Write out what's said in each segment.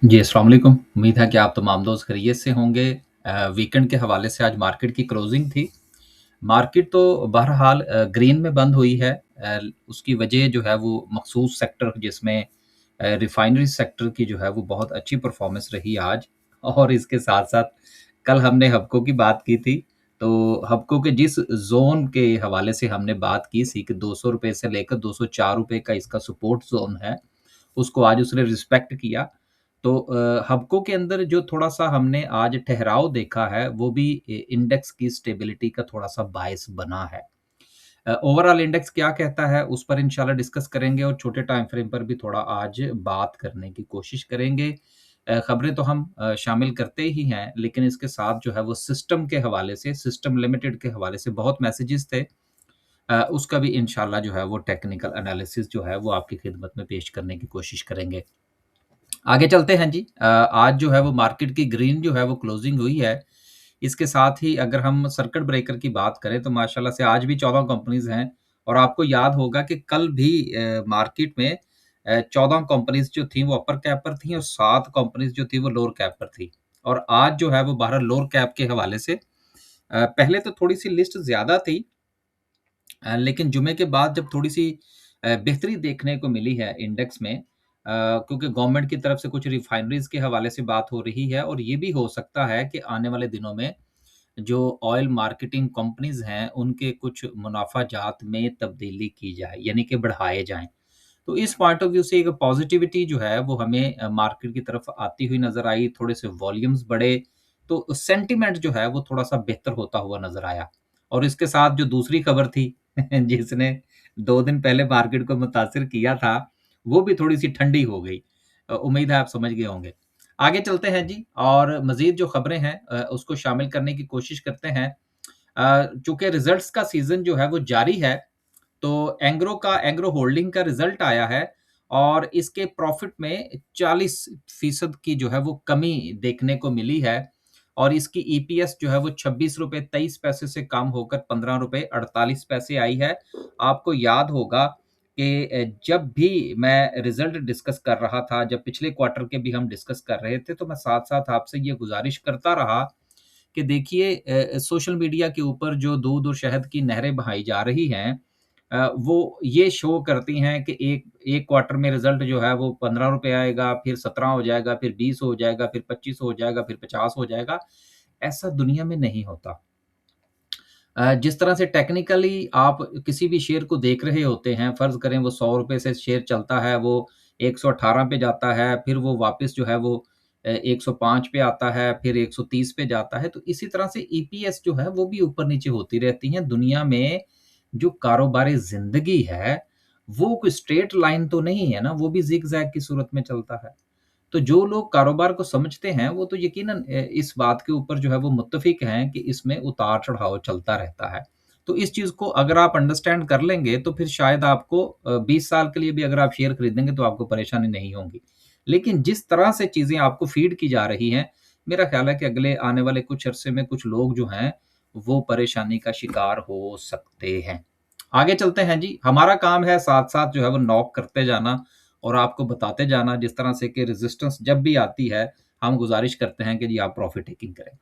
जी, अस्सलाम वालेकुम। उम्मीद है कि आप तमाम दोस्त खैरियत से होंगे। वीकेंड के हवाले से आज मार्केट की क्लोजिंग थी। मार्केट तो बहरहाल ग्रीन में बंद हुई है। उसकी वजह जो है वो मखसूस सेक्टर जिसमें रिफाइनरी सेक्टर की जो है वो बहुत अच्छी परफॉर्मेंस रही आज। और इसके साथ-साथ कल हमने हबको की बात की थी, तो हबको के जिस ज़ोन के हवाले से हमने बात की थी कि ₹200 से लेकर ₹204 का इसका सपोर्ट ज़ोन है, उसको आज उसने रिस्पेक्ट किया। तो हबको के अंदर जो थोड़ा-सा हमने आज ठहराव देखा है, वो भी इंडेक्स की स्टेबिलिटी का थोड़ा-सा बायस बना है। ओवरऑल इंडेक्स क्या कहता है, उस पर इंशाल्लाह डिस्कस करेंगे और छोटे टाइम फ्रेम पर भी थोड़ा आज बात करने की कोशिश करेंगे। खबरें तो हम शामिल करते ही हैं, लेकिन इसके साथ जो है वो सिस्टम के हवाले से, सिस्टम लिमिटेड के हवाले से बहुत मैसेजेस थे। उसका भी इंशाल्लाह जो है वो टेक्निकल एनालिसिस जो है वो आपकी खिदमत में पेश करने की कोशिश करेंगे। आगे चलते हैं जी। आज जो है वो मार्केट की ग्रीन जो है वो क्लोजिंग हुई है। इसके साथ ही अगर हम सर्किट ब्रेकर की बात करें तो माशाल्लाह से आज भी 14 कंपनीज़ हैं और आपको याद होगा कि कल भी मार्केट में 14 कंपनीज़ जो थी वो अपर कैप पर थी और 7 कंपनीज़ जो थी वो लोअर कैप पर थी। और आज जो है वो बहरहाल लोअर कैप के हवाले से पहले तो थोड़ी-सी लिस्ट ज़्यादा थी, लेकिन जुमे के बाद जब थोड़ी-सी बेहतरी देखने को मिली है इंडेक्स में, क्योंकि गवर्नमेंट की तरफ से कुछ रिफाइनरीज़ के हवाले से बात हो रही है और ये भी हो सकता है कि आने वाले दिनों में जो ऑयल मार्केटिंग कंपनीज़ हैं, उनके कुछ मुनाफ़ाजात में तब्दीली की जाए, यानी कि बढ़ाए जाएँ। तो इस पॉइंट ऑफ व्यू से एक पॉज़िटिविटी जो है वो हमें मार्केट की तरफ आती हुई नज़र आई, थोड़े से वॉल्यूम्स बढ़े, तो सेंटिमेंट जो है वो थोड़ा-सा बेहतर होता हुआ नज़र आया। और इसके साथ जो दूसरी खबर थी जिसने 2 दिन पहले मार्केट को मुतासिर किया था, वो भी थोड़ी-सी ठंडी हो गई। उम्मीद है आप समझ गए होंगे। आगे चलते हैं जी और मज़ीद जो खबरें हैं उसको शामिल करने की कोशिश करते हैं। चूँकि रिज़ल्ट्स का सीज़न जो है वो जारी है, तो एंग्रो होल्डिंग का रिज़ल्ट आया है और इसके प्रॉफ़िट में 40% की जो है वो कमी देखने को मिली है और इसकी ईपीएस जो है वो ₹26.23 से कम होकर ₹15.48 आई है। आपको याद होगा कि जब भी मैं रिज़ल्ट डिस्कस कर रहा था, जब पिछले क्वार्टर के भी हम डिस्कस कर रहे थे, तो मैं साथ-साथ आपसे ये गुज़ारिश करता रहा कि देखिए सोशल मीडिया के ऊपर जो दूध और शहद की नहरें बहाई जा रही हैं, वो ये शो करती हैं कि एक एक क्वार्टर में रिज़ल्ट जो है वो ₹15 आएगा, फिर 17 हो जाएगा, फिर 20 हो जाएगा, फिर 25 हो जाएगा, फिर 50 हो जाएगा। ऐसा दुनिया में नहीं होता। जिस तरह से टेक्निकली आप किसी भी शेयर को देख रहे होते हैं, फ़र्ज़ करें वो ₹100 से शेयर चलता है, वो 118 पे जाता है, फिर वो वापस जो है वो 105 पे आता है, फिर 130 पे जाता है, तो इसी तरह से ईपीएस जो है वो भी ऊपर-नीचे होती रहती हैं। दुनिया में जो कारोबारी ज़िंदगी है, वो कोई स्ट्रेट लाइन तो नहीं है ना, वो भी ज़िग-ज़ैग की सूरत में चलता है। तो जो लोग कारोबार को समझते हैं, वो तो यकीनन इस बात के ऊपर जो है वो मुत्तफ़िक हैं कि इसमें उतार-चढ़ाव चलता रहता है। तो इस चीज़ को अगर आप अंडरस्टैंड कर लेंगे, तो फिर शायद आपको 20 साल के लिए भी अगर आप शेयर खरीदेंगे, तो आपको परेशानी नहीं होगी। लेकिन जिस तरह से चीज़ें आपको फ़ीड की जा रही हैं, मेरा ख़्याल है कि अगले आने वाले कुछ अरसे में कुछ लोग जो हैं, वो परेशानी का शिकार हो सकते हैं। आगे चलते हैं जी, हमारा काम है साथ-साथ जो है वो नॉक करते जाना और आपको बताते जाना जिस तरह से कि रेजिस्टेंस जब भी आती है, हम गुज़ारिश करते हैं कि जी आप प्रॉफ़िट टेकिंग करें।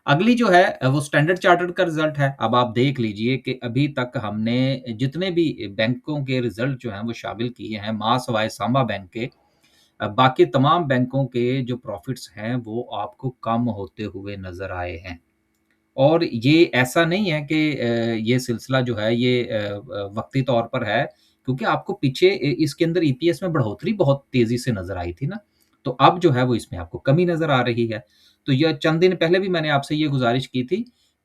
अगली जो है वो स्टैंडर्ड चार्टर्ड का रिज़ल्ट है। अब आप देख लीजिए कि अभी तक हमने जितने भी बैंकों के रिज़ल्ट जो हैं वो शामिल किए हैं, माँ सवाए सांबा बैंक के, बाकी तमाम बैंकों के जो प्रॉफ़िट्स हैं वो आपको कम होते हुए नज़र आए हैं। और ये ऐसा नहीं है कि ये सिलसिला जो है ये वक़्ती तौर पर है, क्योंकि आपको पीछे इसके अंदर ईपीएस में बढ़ोतरी बहुत तेज़ी से नज़र आई थी ना, तो अब जो है वो इसमें आपको कमी नज़र आ रही है। तो यह चंद दिन पहले भी मैंने आपसे ये गुज़ारिश की थी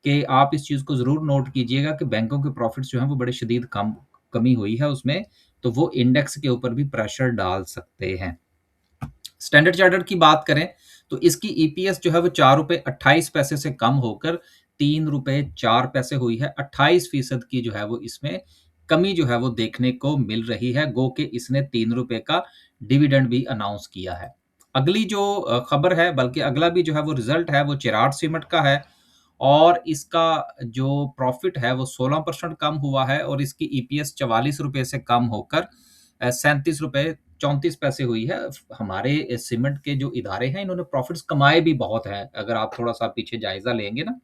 कि आप इस चीज़ को ज़रूर नोट कीजिएगा कि बैंकों के प्रॉफ़िट्स जो हैं वो बड़े शदीद कमी हुई है उसमें, तो वो इंडेक्स के ऊपर भी प्रेशर डाल सकते हैं। स्टैंडर्ड चार्टर्ड की बात करें, तो इसकी ईपीएस जो है वो ₹4.28 से कम होकर ₹3.04 हुई है। 28% की जो है वो इसमें कमी जो है वो देखने को मिल रही है, गो कि इसने ₹3 का डिविडेंड भी अनाउंस किया है। अगली जो खबर है, बल्कि अगला भी जो है वो रिज़ल्ट है, वो चिराग सीमेंट का है और इसका जो प्रॉफ़िट है वो 16% कम हुआ है और इसकी ईपीएस ₹44 से कम होकर ₹37 34 पैसे हुई है। हमारे सीमेंट के जो इदारे हैं, इन्होंने प्रॉफ़िट्स कमाए भी बहुत हैं, अगर आप थोड़ा-सा पीछे जायज़ा लेंगे ना।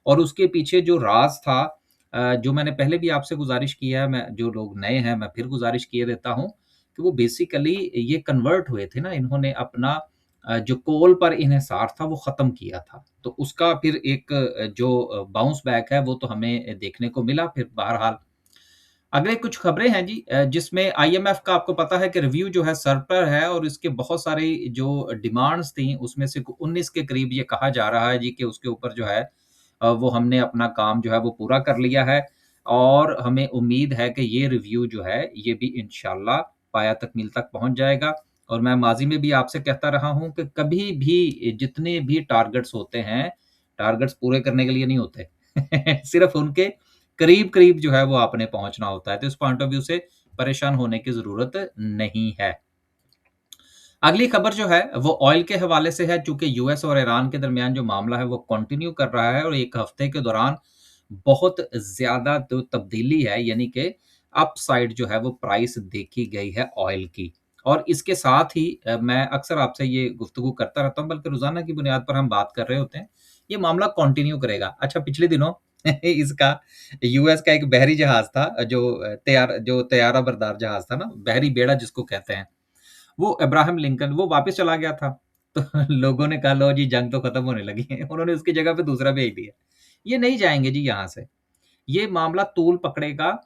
और उसके पीछे जो राज़ था, जो मैंने पहले भी आपसे गुज़ारिश की है, मैं जो लोग नए हैं, मैं फिर गुज़ारिश किए देता हूँ कि वो बेसिकली ये कन्वर्ट हुए थे ना, इन्होंने अपना जो कोल पर इन्हिसार था, वो ख़त्म किया था। तो उसका फिर एक जो बाउंस बैक है, वो तो हमें देखने को मिला फिर बहरहाल। अगले कुछ खबरें हैं जी, जिसमें आईएमएफ का आपको पता है कि रिव्यू जो है सर पर है और इसके बहुत सारी जो डिमांड्स थी, उसमें से 19 के करीब ये कहा जा रहा है जी कि उसके ऊपर जो है वो हमने अपना काम जो है वो पूरा कर लिया है और हमें उम्मीद है कि ये रिव्यू जो है, ये भी इंशाल्लाह पाया तकमील तक पहुँच जाएगा। और मैं माज़ी में भी आपसे कहता रहा हूँ कि कभी भी जितने भी टारगेट्स होते हैं, टारगेट्स पूरे करने के लिए नहीं होते। सिर्फ़ उनके करीब-करीब जो है वो आपने पहुँचना होता है। तो इस पॉइंट ऑफ व्यू से परेशान होने की ज़रूरत नहीं है। अगली खबर जो है वो ऑयल के हवाले से है, चूँकि यूएस और ईरान के दरमियान जो मामला है वो कंटिन्यू कर रहा है और 1 हफ्ते के दौरान बहुत ज़्यादा जो तब्दीली है, यानी कि अपसाइड जो है वो प्राइस देखी गई है ऑयल की। और इसके साथ ही मैं अक्सर आपसे ये गुफ्तगू करता रहता हूँ, बल्कि रोज़ाना की बुनियाद पर हम बात कर रहे होते हैं। ये मामला कंटिन्यू करेगा। अच्छा, पिछले दिनों इसका यूएस का एक बहरी जहाज़ था, जो तैयारा बरदार जहाज़ था ना, बहरी बेड़ा जिसको कहते हैं। वो अब्राहम लिंकन वो वापस चला गया था। तो लोगों ने कहा लो जी, जंग तो खत्म होने लगी है। उन्होंने उसकी जगह पे दूसरा भेज दिया। ये नहीं जाएँगे जी यहाँ से। ये मामला तूल पकड़ेगा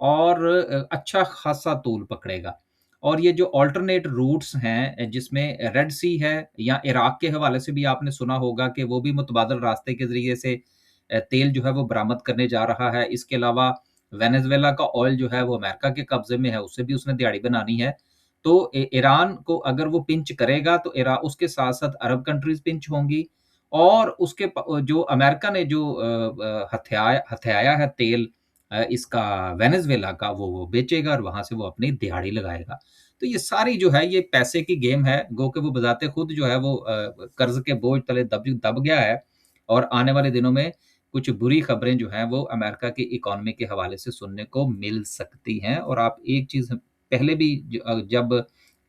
और अच्छा खासा तूल पकड़ेगा। और ये जो अल्टरनेट रूट्स हैं, जिसमें रेड सी है या इराक के हवाले से भी आपने सुना होगा कि वो भी मुतबादल रास्ते के ज़रिए से तेल जो है वो बरामद करने जा रहा है। इसके अलावा वेनेज़ुएला का ऑयल जो है वो अमेरिका के कब्ज़े में है, उससे भी उसने दिहाड़ी बनानी है। तो ईरान को अगर वो पिंच करेगा तो उसके साथ-साथ अरब कंट्रीज़ पिंच होंगी और उसके जो अमेरिका ने जो हथियाया है तेल इसका वेनेज़ुएला का, वो बेचेगा और वहाँ से वो अपनी दिहाड़ी लगाएगा। तो ये सारी जो है ये पैसे की गेम है, गो के वो बज़ाते खुद जो है वो कर्ज़ के बोझ तले दब दब गया है और आने वाले दिनों में कुछ बुरी खबरें जो हैं वो अमेरिका की इकॉनमी के हवाले से सुनने को मिल सकती हैं। और आप एक चीज़ पहले भी जब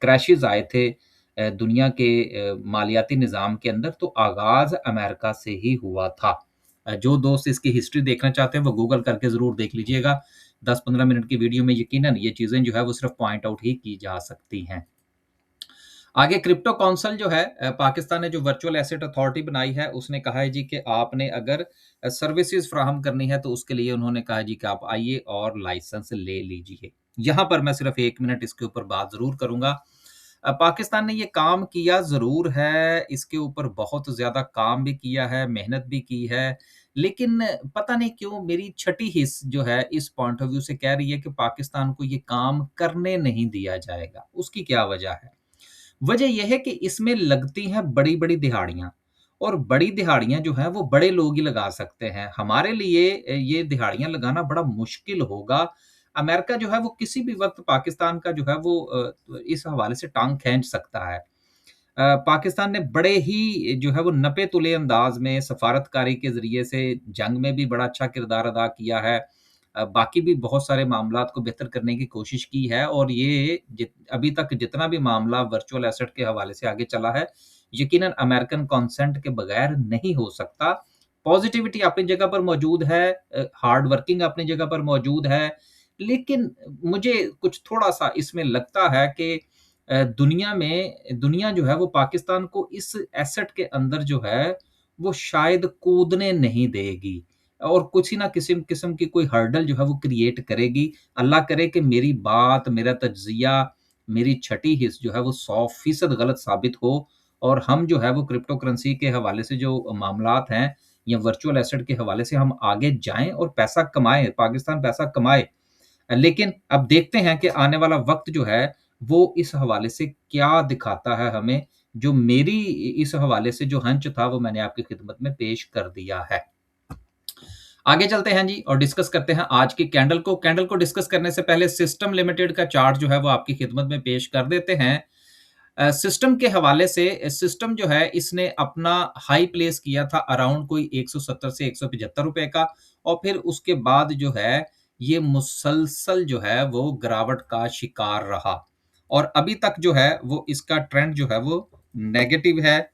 क्रैशेज़ आए थे दुनिया के मालियाती निज़ाम के अंदर, तो आगाज़ अमेरिका से ही हुआ था। जो दोस्त इसकी हिस्ट्री देखना चाहते हैं वो गूगल करके ज़रूर देख लीजिएगा। 10-15 मिनट की वीडियो में यकीनन ये चीज़ें जो है वो सिर्फ़ पॉइंट आउट ही की जा सकती हैं। आगे क्रिप्टो काउंसिल जो है, पाकिस्तान ने जो वर्चुअल एसेट अथॉरिटी बनाई है, उसने कहा है जी कि आपने अगर सर्विसेज़ फ़राहम करनी है तो उसके लिए उन्होंने कहा जी कि आप आइए और लाइसेंस ले लीजिए। यहाँ पर मैं सिर्फ़ 1 मिनट इसके ऊपर बात ज़रूर करूँगा। पाकिस्तान ने ये काम किया ज़रूर है, इसके ऊपर बहुत ज़्यादा काम भी किया है, मेहनत भी की है, लेकिन पता नहीं क्यों मेरी छठी हिस्स जो है इस पॉइंट ऑफ व्यू से कह रही है कि पाकिस्तान को ये काम करने नहीं दिया जाएगा। उसकी क्या वजह है? वजह ये है कि इसमें लगती हैं बड़ी-बड़ी दिहाड़ियाँ और बड़ी दिहाड़ियाँ जो हैं वो बड़े लोग ही लगा सकते हैं। हमारे लिए ये दिहाड़ियाँ लगाना बड़ा मुश्किल होगा। अमेरिका जो है वो किसी भी वक़्त पाकिस्तान का जो है वो इस हवाले से टाँग खींच सकता है। पाकिस्तान ने बड़े ही जो है वो नपे-तुले अंदाज़ में सफ़ारतकारी के ज़रिए से जंग में भी बड़ा अच्छा किरदार अदा किया है। बाकी भी बहुत सारे मामलात को बेहतर करने की कोशिश की है और ये अभी तक जितना भी मामला वर्चुअल एसेट के हवाले से आगे चला है, यकीनन अमेरिकन कंसेंट के बगैर नहीं हो सकता। पॉज़िटिविटी अपनी जगह पर मौजूद है, हार्ड वर्किंग अपनी जगह पर मौजूद है, लेकिन मुझे कुछ थोड़ा-सा इसमें लगता है कि दुनिया जो है वो पाकिस्तान को इस एसेट के अंदर जो है, वो शायद कूदने नहीं देगी और कुछ ही ना किस्म किस्म की कोई हर्डल जो है वो क्रिएट करेगी। अल्लाह करे कि मेरी बात, मेरा तज्ज़िया, मेरी छठी हिस्स जो है वो 100% गलत साबित हो और हम जो है वो क्रिप्टो करेंसी के हवाले से जो मामलात हैं या वर्चुअल एसेट के हवाले से हम आगे जाएँ और पैसा कमाएँ, पाकिस्तान पैसा कमाए। लेकिन अब देखते हैं कि आने वाला वक़्त जो है, वो इस हवाले से क्या दिखाता है हमें। जो मेरी इस हवाले से जो हंच था, वो मैंने आपकी खिदमत में पेश कर दिया है। आगे चलते हैं जी और डिस्कस करते हैं आज की कैंडल को। कैंडल को डिस्कस करने से पहले सिस्टम लिमिटेड का चार्ट जो है, वो आपकी खिदमत में पेश कर देते हैं। सिस्टम के हवाले से सिस्टम जो है, इसने अपना हाई प्लेस किया था अराउंड कोई 170 से ₹175 का और फिर उसके बाद जो है, ये मुसलसल जो है वो गिरावट का शिकार रहा और अभी तक जो है वो इसका ट्रेंड जो है वो नेगेटिव है।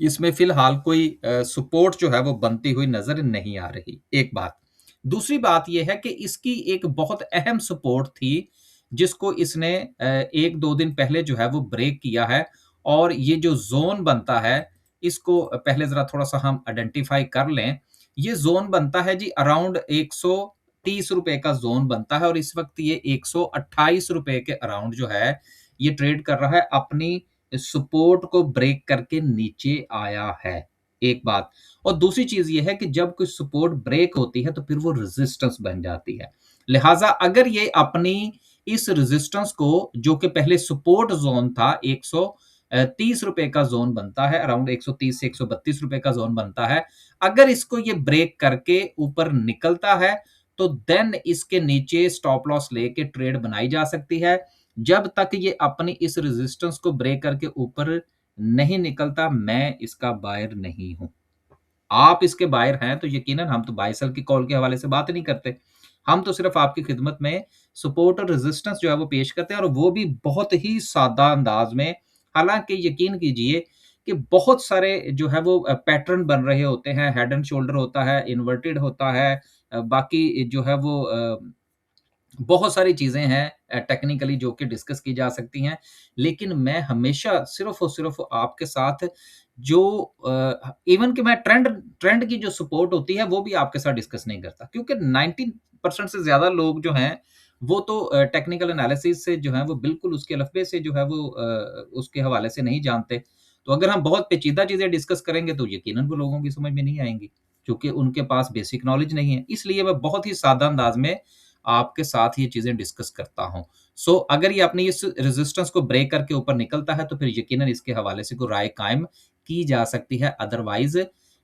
इसमें फिलहाल कोई सपोर्ट जो है वो बनती हुई नजर नहीं आ रही, एक बात। दूसरी बात ये है कि इसकी एक बहुत अहम सपोर्ट थी, जिसको इसने 1-2 दिन पहले जो है वो ब्रेक किया है। और ये जो ज़ोन बनता है, इसको पहले ज़रा थोड़ा-सा हम आइडेंटिफ़ाई कर लें। ये ज़ोन बनता है जी अराउंड ₹130 का ज़ोन बनता है, और इस वक़्त ये ₹128 के अराउंड जो है, ये ट्रेड कर रहा है। अपनी सपोर्ट को ब्रेक करके नीचे आया है, एक बात। और दूसरी चीज़ ये है कि जब कोई सपोर्ट ब्रेक होती है तो फिर वो रेजिस्टेंस बन जाती है। लिहाज़ा अगर ये अपनी इस रेजिस्टेंस को, जो कि पहले सपोर्ट ज़ोन था, ₹130 का ज़ोन बनता है, अराउंड 130 से ₹132 का ज़ोन बनता है। अगर इसको ये ब्रेक करके ऊपर निकलता है, तो देन इसके नीचे स्टॉप लॉस लेके ट्रेड बनाई जा सकती है। जब तक ये अपनी इस रेजिस्टेंस को ब्रेक करके ऊपर नहीं निकलता, मैं इसका बायर नहीं हूं। आप इसके बायर हैं तो यकीनन हम तो बाय सेल की कॉल के हवाले से बात नहीं करते। हम तो सिर्फ आपकी खिदमत में सपोर्ट और रेजिस्टेंस जो है वो पेश करते हैं, और वो भी बहुत ही सादा अंदाज में। हालांकि यकीन कीजिए कि बहुत सारे जो है वो पैटर्न बन रहे होते हैं। हेड एंड शोल्डर होता है, इन्वर्टेड होता है, बाकी जो है वो बहुत सारी चीज़ें हैं टेक्निकली जो कि डिस्कस की जा सकती हैं। लेकिन मैं हमेशा सिर्फ़ और सिर्फ़ आपके साथ जो इवन कि मैं ट्रेंड ट्रेंड की जो सपोर्ट होती है, वो भी आपके साथ डिस्कस नहीं करता। क्योंकि 90% से ज़्यादा लोग जो हैं, वो तो टेक्निकल एनालिसिस से जो है वो बिल्कुल उसके अलफ़बे से जो है वो उसके हवाले से नहीं जानते। तो अगर हम बहुत पेचीदा चीज़ें डिस्कस करेंगे तो यकीनन वो लोगों की समझ में नहीं आएँगी, क्योंकि उनके पास बेसिक नॉलेज नहीं है। इसलिए मैं बहुत ही सादा अंदाज़ में आपके साथ ये चीज़ें डिस्कस करता हूँ। अगर ये अपनी इस रेजिस्टेंस को ब्रेक करके ऊपर निकलता है, तो फिर यकीनन इसके हवाले से कोई राय कायम की जा सकती है, अदरवाइज़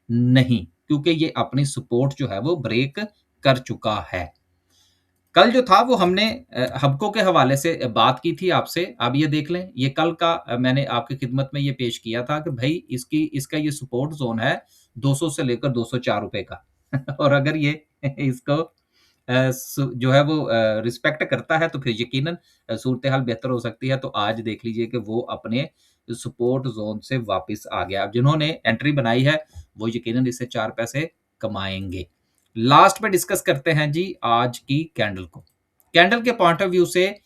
नहीं, क्योंकि ये अपनी सपोर्ट जो है वो ब्रेक कर चुका है। कल जो था वो हमने हबको के हवाले से बात की थी आपसे। अब ये देख लें, ये कल का मैंने आपकी खिदमत में ये पेश किया था कि भई इसका ये सपोर्ट ज़ोन है 200 से लेकर ₹204 का। और अगर ये इसको जो है वो रिस्पेक्ट करता है, तो फिर यकीनन सूरत-ए-हाल बेहतर हो सकती है। तो आज देख लीजिए कि वो अपने सपोर्ट ज़ोन से वापस आ गया। अब जिन्होंने एंट्री बनाई है, वो यकीनन इससे 4 पैसे कमाएँगे। लास्ट में डिस्कस करते हैं जी आज की कैंडल को। कैंडल के पॉइंट ऑफ व्यू से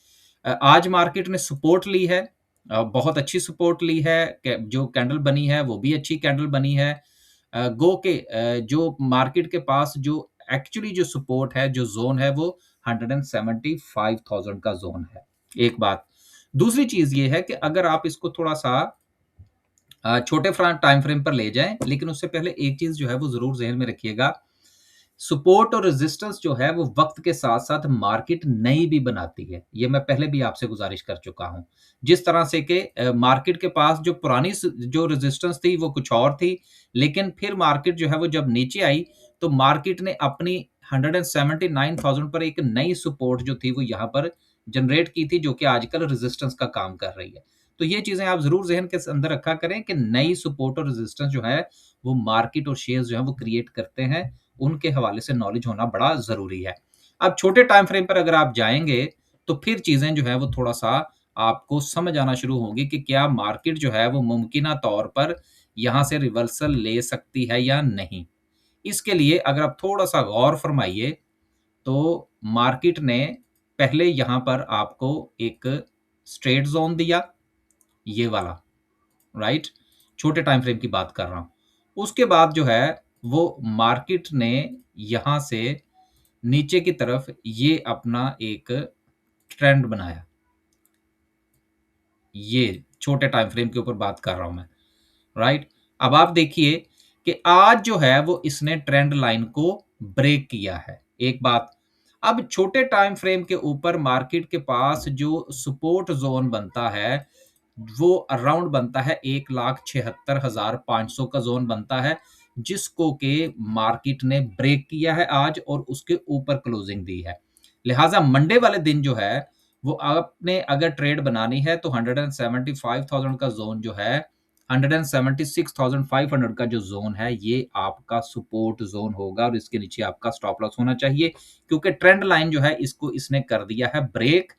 आज मार्केट ने सपोर्ट ली है, बहुत अच्छी सपोर्ट ली है। जो कैंडल बनी है वो भी अच्छी कैंडल बनी है। गो के जो मार्केट के पास जो एक्चुअली जो सपोर्ट है, जो ज़ोन है, वो 175,000 का ज़ोन है, एक बात। दूसरी चीज़ ये है कि अगर आप इसको थोड़ा-सा छोटे टाइम फ्रेम पर ले जाएँ, लेकिन उससे पहले एक चीज़ जो है वो ज़रूर ज़हन में रखिएगा। सपोर्ट और रेजिस्टेंस जो है वो वक्त के साथ-साथ मार्केट नई भी बनाती है। ये मैं पहले भी आपसे गुज़ारिश कर चुका हूँ। जिस तरह से कि मार्केट के पास जो पुरानी जो रेजिस्टेंस थी वो कुछ और थी, लेकिन फिर मार्केट जो है वो जब नीचे आई, तो मार्केट ने अपनी 179,000 पर एक नई सपोर्ट जो थी वो यहाँ पर जनरेट की थी, जो कि आजकल रेजिस्टेंस का काम कर रही है। तो ये चीज़ें आप ज़रूर ज़हन के अंदर रखा करें कि नई सपोर्ट और रेजिस्टेंस जो है वो मार्केट और शेयर्स जो है वो क्रिएट करते हैं। उनके हवाले से नॉलेज होना बड़ा ज़रूरी है। अब छोटे टाइम फ्रेम पर अगर आप जाएँगे, तो फिर चीज़ें जो हैं वो थोड़ा-सा आपको समझ आना शुरू होंगी कि क्या मार्केट जो है वो मुमकिना तौर पर यहाँ से रिवर्सल ले सकती है या नहीं। इसके लिए अगर आप थोड़ा-सा गौर फरमाइए, तो मार्केट ने पहले यहाँ पर आपको एक स्ट्रेट ज़ोन दिया, ये वाला, राइट? छोटे टाइम फ्रेम की बात कर रहा हूँ। उसके बाद जो है वो मार्केट ने यहाँ से नीचे की तरफ ये अपना एक ट्रेंड बनाया। ये छोटे टाइम फ्रेम के ऊपर बात कर रहा हूँ मैं, राइट? अब आप देखिए कि आज जो है वो इसने ट्रेंड लाइन को ब्रेक किया है, एक बात। अब छोटे टाइम फ्रेम के ऊपर मार्केट के पास जो सपोर्ट ज़ोन बनता है, वो अराउंड बनता है 1,76,500 का ज़ोन बनता है, जिसको कि मार्केट ने ब्रेक किया है आज और उसके ऊपर क्लोजिंग दी है। लिहाज़ा मंडे वाले दिन जो है, वो आपने अगर ट्रेड बनानी है तो 175,000 का ज़ोन जो है, 176,500 का जो ज़ोन है, ये आपका सपोर्ट ज़ोन होगा और इसके नीचे आपका स्टॉप लॉस होना चाहिए, क्योंकि ट्रेंड लाइन जो है इसको इसने कर दिया है ब्रेक।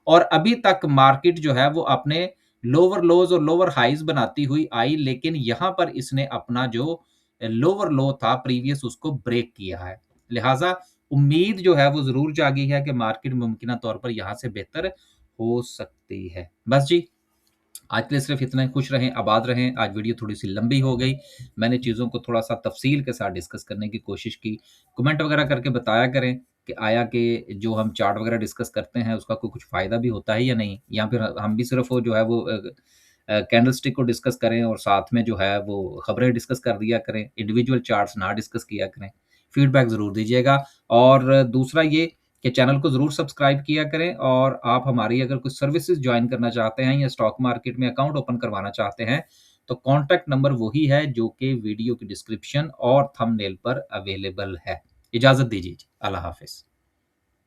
और अभी तक मार्केट जो है वो अपने लोअर लोज और लोअर हाइज बनाती हुई आई, लेकिन यहां पर इसने अपना जो लोअर लो था प्रीवियस उसको ब्रेक किया है। लिहाजा उम्मीद जो है वो जरूर जागी है कि मार्केट मुमकिन तौर पर यहां से बेहतर हो सकती है। बस जी, आज के लिए सिर्फ इतना ही। खुश रहें, आबाद रहें। आज वीडियो थोड़ी-सी लंबी हो गई। मैंने चीज़ों को थोड़ा-सा तफ़सील के साथ डिस्कस करने की कोशिश की। कमेंट वगैरह करके बताया करें कि आया कि जो हम चार्ट वगैरह डिस्कस करते हैं उसका कोई कुछ फ़ायदा भी होता है या नहीं? या फिर हम भी सिर्फ वो जो है वो कैंडलस्टिक को डिस्कस करें और साथ में जो है वो खबरें डिस्कस कर दिया करें, इंडिविजुअल चार्ट्स ना डिस्कस किया करें। फीडबैक ज़रूर दीजिएगा। और दूसरा ये कि चैनल को ज़रूर सब्सक्राइब किया करें, और आप हमारी अगर कोई सर्विसेज़ जॉइन करना चाहते हैं या स्टॉक मार्केट में अकाउंट ओपन करवाना चाहते हैं, तो कॉन्टैक्ट नंबर वही है जो कि वीडियो की डिस्क्रिप्शन और थंबनेल पर अवेलेबल है। इजाज़त दीजिए। अल्लाह हाफ़िज़।